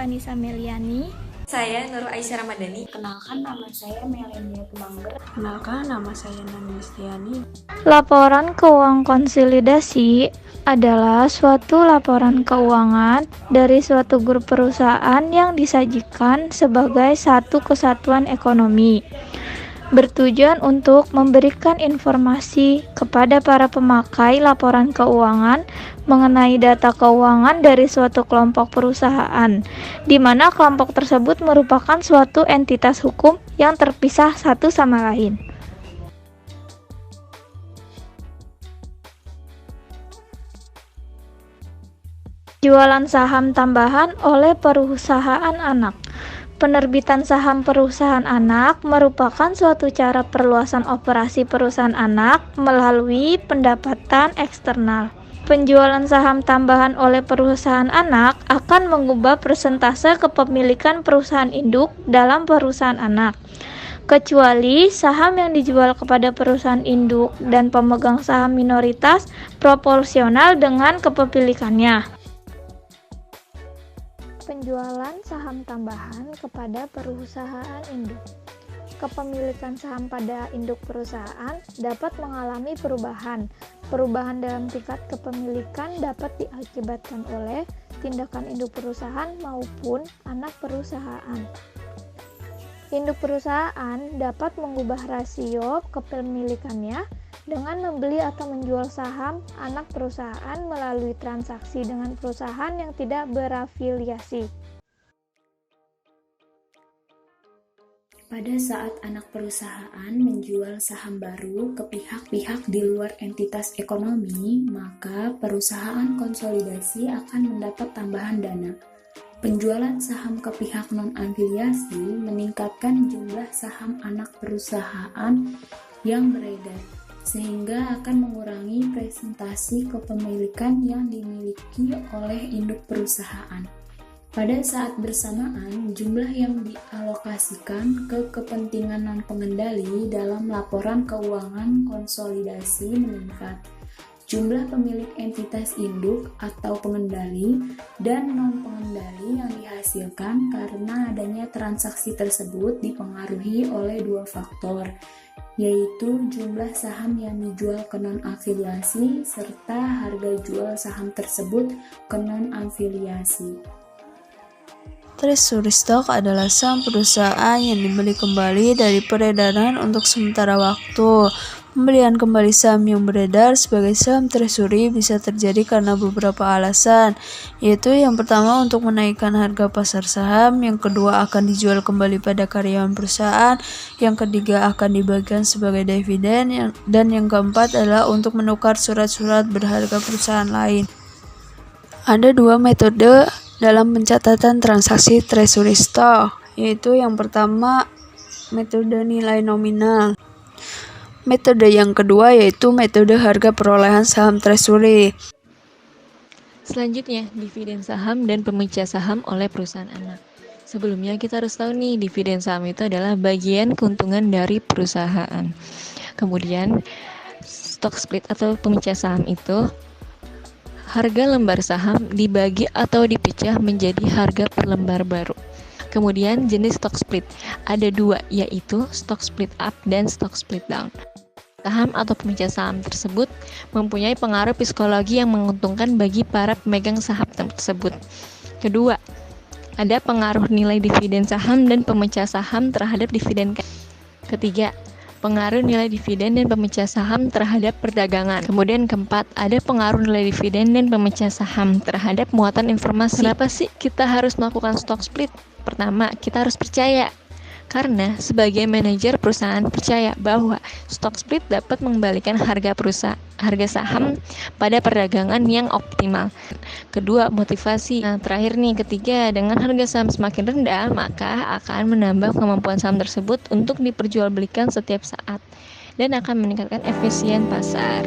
Vanessa Meliani. Saya Nurul Aisyah Ramadhani. Kenalkan, nama saya Melania Tumangger. Kenalkan, nama saya Nani Listiani. Laporan keuangan konsolidasi adalah suatu laporan keuangan dari suatu grup perusahaan yang disajikan sebagai satu kesatuan ekonomi, bertujuan untuk memberikan informasi kepada para pemakai laporan keuangan mengenai data keuangan dari suatu kelompok perusahaan, di mana kelompok tersebut merupakan suatu entitas hukum yang terpisah satu sama lain. Jualan saham tambahan oleh perusahaan anak. Penerbitan saham perusahaan anak merupakan suatu cara perluasan operasi perusahaan anak melalui pendapatan eksternal. Penjualan saham tambahan oleh perusahaan anak akan mengubah persentase kepemilikan perusahaan induk dalam perusahaan anak, kecuali saham yang dijual kepada perusahaan induk dan pemegang saham minoritas proporsional dengan kepemilikannya. Penjualan saham tambahan kepada perusahaan induk. Kepemilikan saham pada induk perusahaan dapat mengalami perubahan. Perubahan dalam tingkat kepemilikan dapat diakibatkan oleh tindakan induk perusahaan maupun anak perusahaan. Induk perusahaan dapat mengubah rasio kepemilikannya dengan membeli atau menjual saham anak perusahaan melalui transaksi dengan perusahaan yang tidak berafiliasi. Pada saat anak perusahaan menjual saham baru ke pihak-pihak di luar entitas ekonomi, maka perusahaan konsolidasi akan mendapat tambahan dana. Penjualan saham ke pihak non-afiliasi meningkatkan jumlah saham anak perusahaan yang beredar, sehingga akan mengurangi presentasi kepemilikan yang dimiliki oleh induk perusahaan. Pada saat bersamaan, jumlah yang dialokasikan ke kepentingan non-pengendali dalam laporan keuangan konsolidasi meningkat. Jumlah pemilik entitas induk atau pengendali dan non-pengendali yang dihasilkan karena adanya transaksi tersebut dipengaruhi oleh dua faktor, yaitu jumlah saham yang dijual ke non-afiliasi serta harga jual saham tersebut ke non-afiliasi. Treasury stock adalah saham perusahaan yang dibeli kembali dari peredaran untuk sementara waktu. Pembelian kembali saham yang beredar sebagai saham treasury bisa terjadi karena beberapa alasan, yaitu yang pertama untuk menaikkan harga pasar saham, yang kedua akan dijual kembali pada karyawan perusahaan, yang ketiga akan dibagikan sebagai dividen, dan yang keempat adalah untuk menukar surat-surat berharga perusahaan lain. Ada dua metode dalam pencatatan transaksi treasury stock, yaitu yang pertama metode nilai nominal. Metode yang kedua yaitu metode harga perolehan saham treasury. Selanjutnya, dividen saham dan pemecah saham oleh perusahaan anak. Sebelumnya kita harus tahu nih, dividen saham itu adalah bagian keuntungan dari perusahaan. Kemudian, stock split atau pemecah saham itu harga lembar saham dibagi atau dipecah menjadi harga per lembar baru. Kemudian jenis stock split ada dua, yaitu stock split up dan stock split down. Saham atau pemecah saham tersebut mempunyai pengaruh psikologi yang menguntungkan bagi para pemegang saham tersebut. Kedua, ada pengaruh nilai dividen saham dan pemecah saham terhadap dividen. Ketiga, pengaruh nilai dividen dan pemecah saham terhadap perdagangan. Kemudian keempat, ada pengaruh nilai dividen dan pemecah saham terhadap muatan informasi. Kenapa sih kita harus melakukan stock split? Pertama, kita harus percaya. Karena sebagai manajer perusahaan percaya bahwa stock split dapat mengembalikan harga saham pada perdagangan yang optimal. Kedua, motivasi. Terakhir nih, ketiga, dengan harga saham semakin rendah, maka akan menambah kemampuan saham tersebut untuk diperjualbelikan setiap saat dan akan meningkatkan efisien pasar.